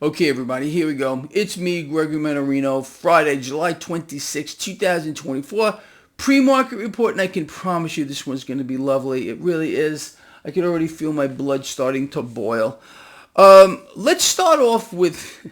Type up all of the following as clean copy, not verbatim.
Okay, everybody, here we go. It's me, Gregory Mannarino, Friday, July 26, 2024. Pre-market report, and I can promise you this one's going to be lovely. It really is. I can already feel my blood starting to boil. Let's start off with...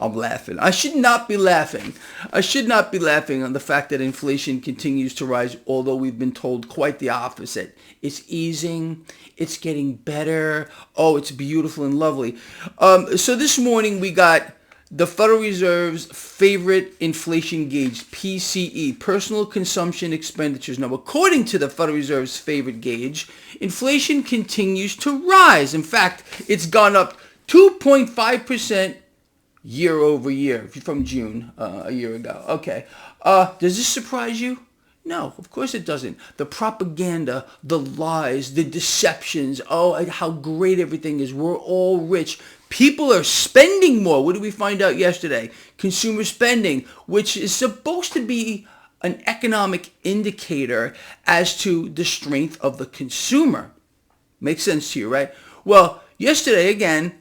I'm laughing. I should not be laughing. I should not be laughing on the fact that inflation continues to rise, although we've been told quite the opposite. It's easing. It's getting better. Oh, it's beautiful and lovely. So this morning we got the Federal Reserve's favorite inflation gauge, PCE, Personal Consumption Expenditures. Now, according to the Federal Reserve's favorite gauge, inflation continues to rise. In fact, it's gone up 2.5% year over year from June a year ago. Okay. Does this surprise you? No, of course it doesn't. The propaganda, the lies, the deceptions, oh, how great everything is. We're all rich. People are spending more. What did we find out yesterday? Consumer spending, which is supposed to be an economic indicator as to the strength of the consumer. Makes sense to you, right? Well, yesterday, again,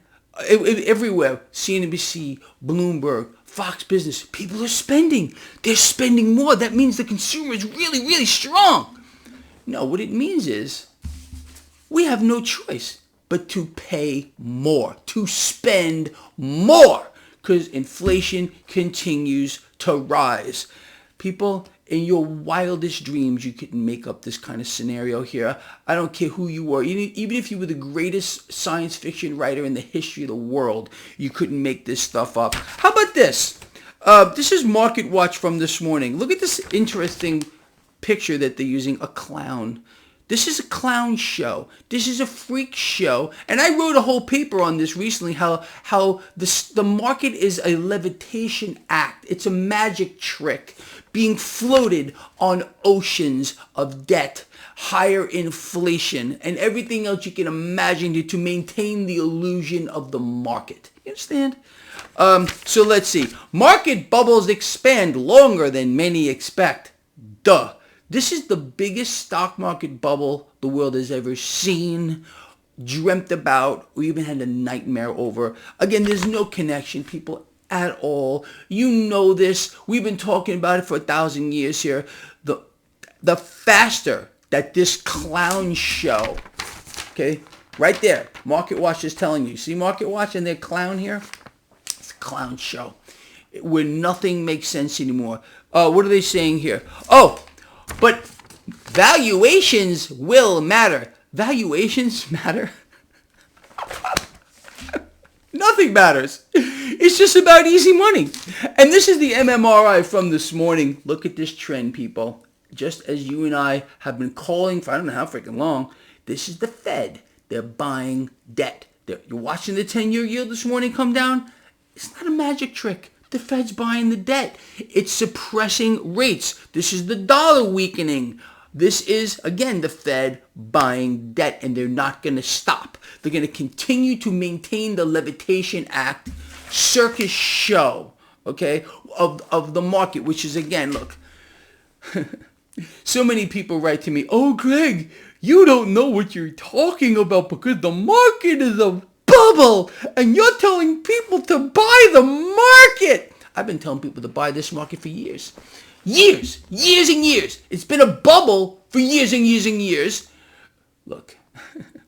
everywhere, CNBC, Bloomberg, Fox Business, people are spending. They're spending more. That means the consumer is really, really strong. No, what it means is we have no choice but to pay more, to spend more, because inflation continues to rise. People, in your wildest dreams, you couldn't make up this kind of scenario here. I don't care who you were. Even if you were the greatest science fiction writer in the history of the world, you couldn't make this stuff up. How about this? This is Market Watch from this morning. Look at this interesting picture that they're using, a clown. This is a clown show. This is a freak show. And I wrote a whole paper on this recently, how the market is a levitation act. It's a magic trick being floated on oceans of debt, higher inflation, and everything else you can imagine to maintain the illusion of the market. You understand? So let's see. Market bubbles expand longer than many expect. Duh. This is the biggest stock market bubble the world has ever seen, dreamt about, or even had a nightmare over. Again, there's no connection, people, at all. You know this. We've been talking about it for 1,000 years here. The faster that this clown show, okay, right there, Market Watch is telling you. See Market Watch and their clown here? It's a clown show where nothing makes sense anymore. What are they saying here? Oh, but valuations will matter. Valuations matter? Nothing matters. It's just about easy money. And this is the MMRI from this morning. Look at this trend, people. Just as you and I have been calling for I don't know how freaking long, this is the Fed. They're buying debt. You're watching the 10-year yield this morning come down. It's not a magic trick. The Fed's buying the debt. It's suppressing rates. This is the dollar weakening. This is, again, the Fed buying debt, and they're not going to stop. They're going to continue to maintain the Levitation Act circus show, okay, of the market, which is, again, look, so many people write to me, oh, Greg, you don't know what you're talking about because the market is a bubble, and you're telling people to buy the market. I've been telling people to buy this market for years. Years and years. It's been a bubble for years and years and years. Look,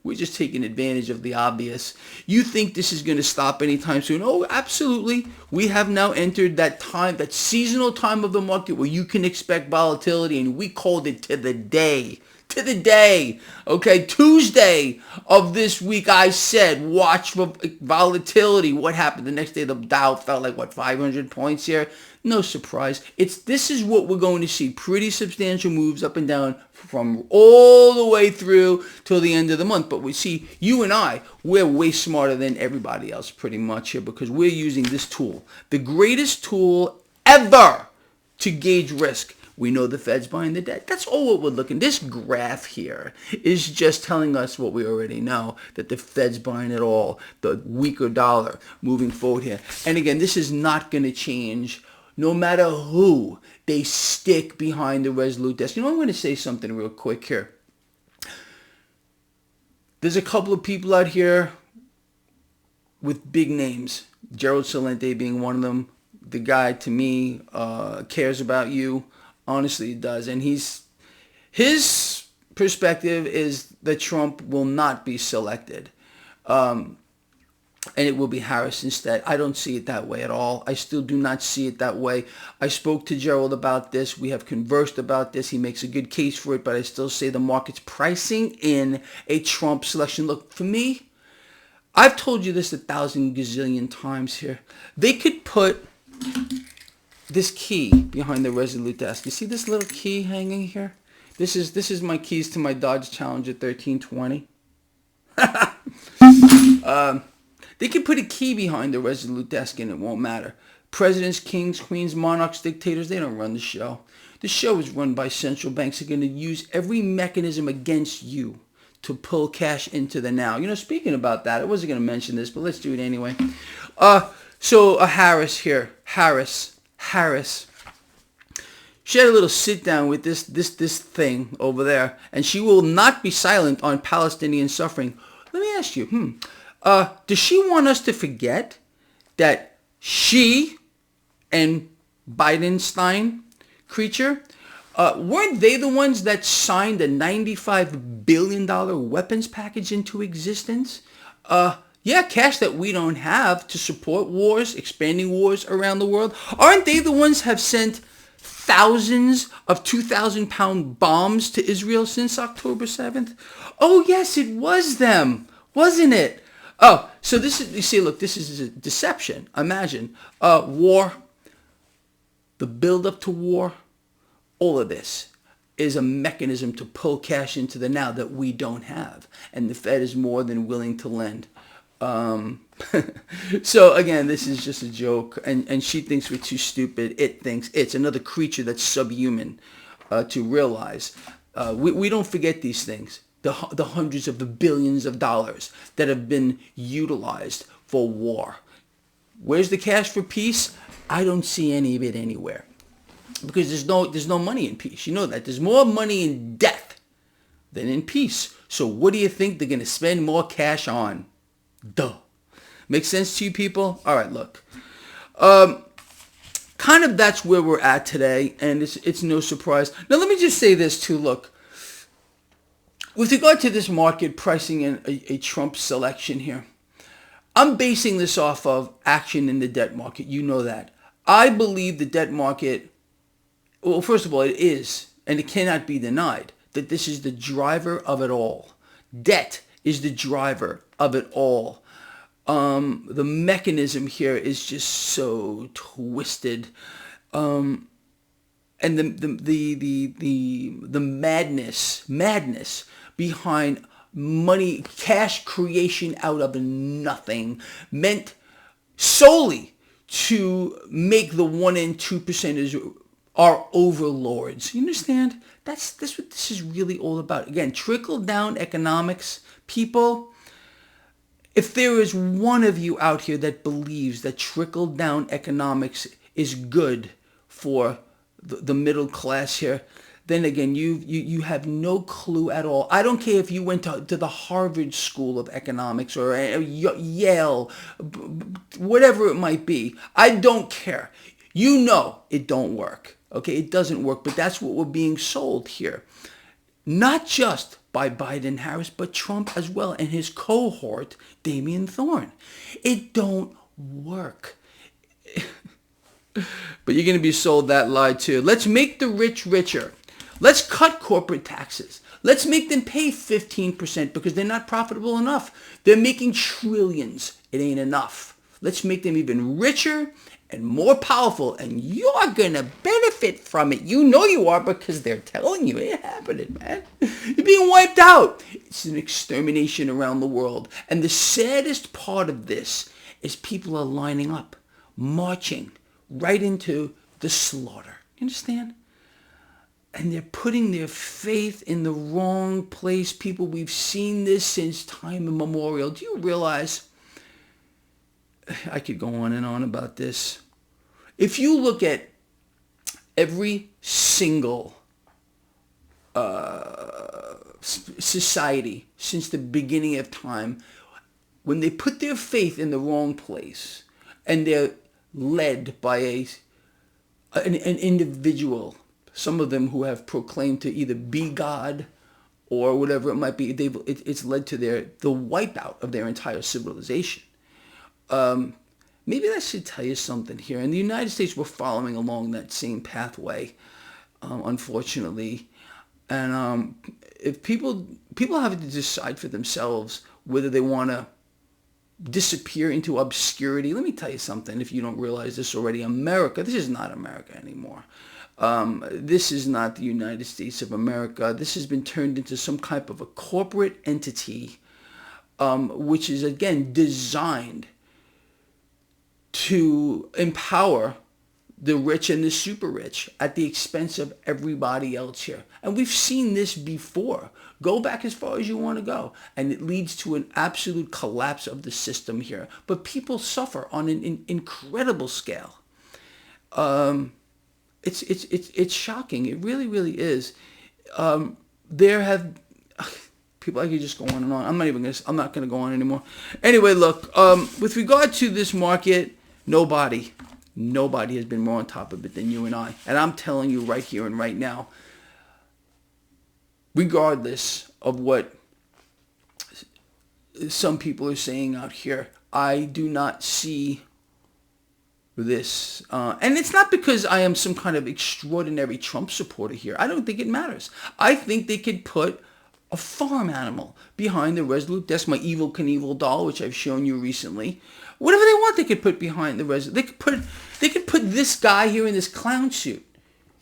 we're just taking advantage of the obvious. You think this is going to stop anytime soon? Oh, absolutely. We have now entered that time, that seasonal time of the market where you can expect volatility, and we called it to the day. To the day, okay, Tuesday of this week, I said, watch for volatility. What happened? The next day, the Dow fell like, 500 points here? No surprise. This is what we're going to see. Pretty substantial moves up and down from all the way through till the end of the month. But we see, you and I, we're way smarter than everybody else pretty much here because we're using this tool. The greatest tool ever to gauge risk. We know the Fed's buying the debt. That's all what we're looking. This graph here is just telling us what we already know, that the Fed's buying it all, the weaker dollar moving forward here. And again, this is not going to change no matter who they stick behind the resolute desk. You know, I'm going to say something real quick here. There's a couple of people out here with big names, Gerald Celente being one of them. The guy, to me, cares about you. Honestly, he does. And his perspective is that Trump will not be selected. And it will be Harris instead. I don't see it that way at all. I still do not see it that way. I spoke to Gerald about this. We have conversed about this. He makes a good case for it, but I still say the market's pricing in a Trump selection. Look, for me, I've told you this 1,000 gazillion times here. They could put this key behind the Resolute desk. You see this little key hanging here? This is my keys to my Dodge Challenger 1320. They could put a key behind the Resolute desk and it won't matter. Presidents, kings, queens, monarchs, dictators, they don't run the show. The show is run by central banks. They're going to use every mechanism against you to pull cash into the now. You know, speaking about that, I wasn't going to mention this, but let's do it anyway. So Harris here. Harris. She had a little sit down with this thing over there, and she will not be silent on Palestinian suffering. Let me ask you, does she want us to forget that she and Bidenstein creature, weren't they the ones that signed a $95 billion weapons package into existence? Yeah, cash that we don't have to support wars, expanding wars around the world. Aren't they the ones have sent thousands of 2,000-pound bombs to Israel since October 7th? Oh, yes, it was them, wasn't it? Oh, so this is, you see, look, this is a deception. Imagine war, the build-up to war, all of this is a mechanism to pull cash into the now that we don't have. And the Fed is more than willing to lend. So again, this is just a joke, and she thinks we're too stupid. It thinks it's another creature that's subhuman to realize. We don't forget these things. The hundreds of the billions of dollars that have been utilized for war. Where's the cash for peace? I don't see any of it anywhere, because there's no money in peace. You know that. There's more money in death than in peace. So what do you think they're going to spend more cash on? Duh. Make sense to you people? All right, look. Kind of that's where we're at today, and it's no surprise. Now, let me just say this too. Look, with regard to this market pricing in a Trump selection here, I'm basing this off of action in the debt market. You know that. I believe the debt market, well, first of all, it is, and it cannot be denied, that this is the driver of it all. Debt is the driver of it all. The mechanism here is just so twisted, and the madness behind money, cash creation out of nothing, meant solely to make the 1% and 2% our overlords. You understand? That's what this is really all about. Again, trickle down economics, people. If there is one of you out here that believes that trickle down economics is good for the middle class here, then again, you have no clue at all. I don't care if you went to the Harvard School of Economics or Yale, whatever it might be. I don't care. You know it don't work. Okay, it doesn't work, but that's what we're being sold here. Not just by Biden and Harris, but Trump as well and his cohort, Damian Thorne. It don't work. But you're going to be sold that lie too. Let's make the rich richer. Let's cut corporate taxes. Let's make them pay 15% because they're not profitable enough. They're making trillions. It ain't enough. Let's make them even richer and more powerful, and you're going to benefit from it. You know you are, because they're telling you it happening, man. You're being wiped out. It's an extermination around the world. And the saddest part of this is people are lining up, marching right into the slaughter. You understand? And they're putting their faith in the wrong place. People, we've seen this since time immemorial. Do you realize? I could go on and on about this. If you look at every single society since the beginning of time, when they put their faith in the wrong place and they're led by an individual, some of them who have proclaimed to either be God or whatever it might be, it's led to the wipeout of their entire civilization. Maybe that should tell you something here. In the United States, we're following along that same pathway, unfortunately. And if people have to decide for themselves whether they want to disappear into obscurity. Let me tell you something, if you don't realize this already. America, this is not America anymore. This is not the United States of America. This has been turned into some type of a corporate entity, which is, again, designed to empower the rich and the super rich at the expense of everybody else here. And we've seen this before. Go back as far as you want to go. And it leads to an absolute collapse of the system here. But people suffer on an incredible scale. It's shocking. It really, really is. There have people, I could just go on and on. I'm not gonna go on anymore. Anyway, look, with regard to this market, nobody has been more on top of it than you and I. And I'm telling you right here and right now, regardless of what some people are saying out here, I do not see this. And it's not because I am some kind of extraordinary Trump supporter here. I don't think it matters. I think they could put a farm animal behind the Resolute desk, my Evel Knievel doll, which I've shown you recently. Whatever they want, they could put behind the Resolute. They could put this guy here in this clown suit,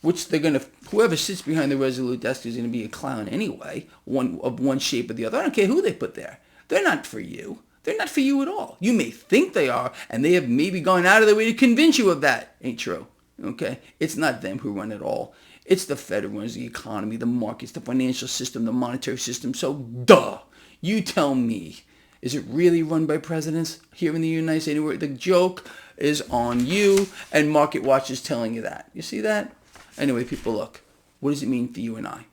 which whoever sits behind the Resolute desk is gonna be a clown anyway, one shape or the other. I don't care who they put there. They're not for you. They're not for you at all. You may think they are, and they have maybe gone out of their way to convince you of that. Ain't true. Okay? It's not them who run it all. It's the Fed who runs the economy, the markets, the financial system, the monetary system. So, duh. You tell me. Is it really run by presidents here in the United States? Anywhere? The joke is on you, and Market Watch is telling you that. You see that? Anyway, people, look. What does it mean for you and I?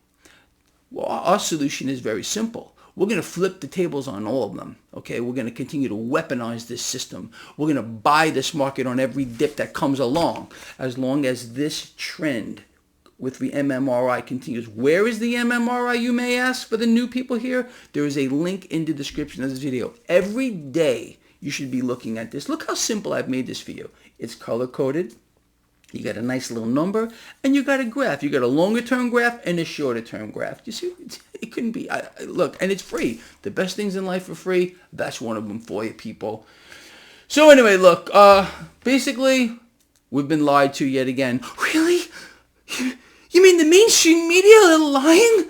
Well, our solution is very simple. We're going to flip the tables on all of them, okay? We're going to continue to weaponize this system. We're going to buy this market on every dip that comes along, as long as this trend with the MMRI continues. Where is the MMRI, you may ask, for the new people here? There is a link in the description of this video. Every day, you should be looking at this. Look how simple I've made this for you. It's color-coded. You got a nice little number, and you got a graph. You got a longer-term graph and a shorter-term graph. You see, it couldn't be. Look, and it's free. The best things in life are free. That's one of them for you, people. So anyway, look, basically, we've been lied to yet again. Really? You mean the mainstream media are lying?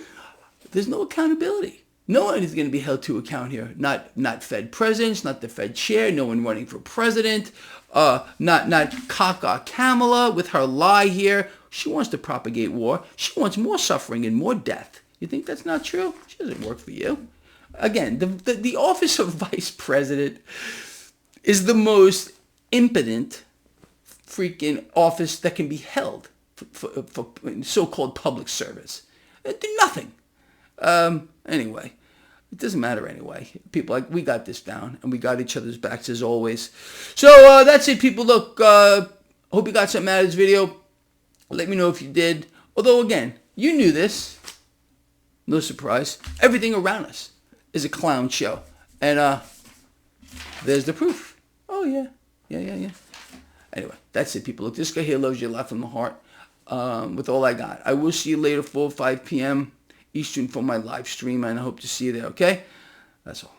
There's no accountability. No one is going to be held to account here. Not Fed presidents, not the Fed chair, no one running for president. Not Kaka Kamala with her lie here. She wants to propagate war. She wants more suffering and more death. You think that's not true? She doesn't work for you. Again, the office of vice president is the most impotent freaking office that can be held for so-called public service. They do nothing. Anyway. It doesn't matter anyway. People, we got this down, and we got each other's backs as always. So that's it, people. Look, hope you got something out of this video. Let me know if you did. Although, again, you knew this. No surprise. Everything around us is a clown show. And there's the proof. Oh, yeah. Yeah. Anyway, that's it, people. Look, this guy here loves you a lot from the heart with all I got. I will see you later, 4 or 5 p.m. Eastern for my live stream, and I hope to see you there, okay? That's all.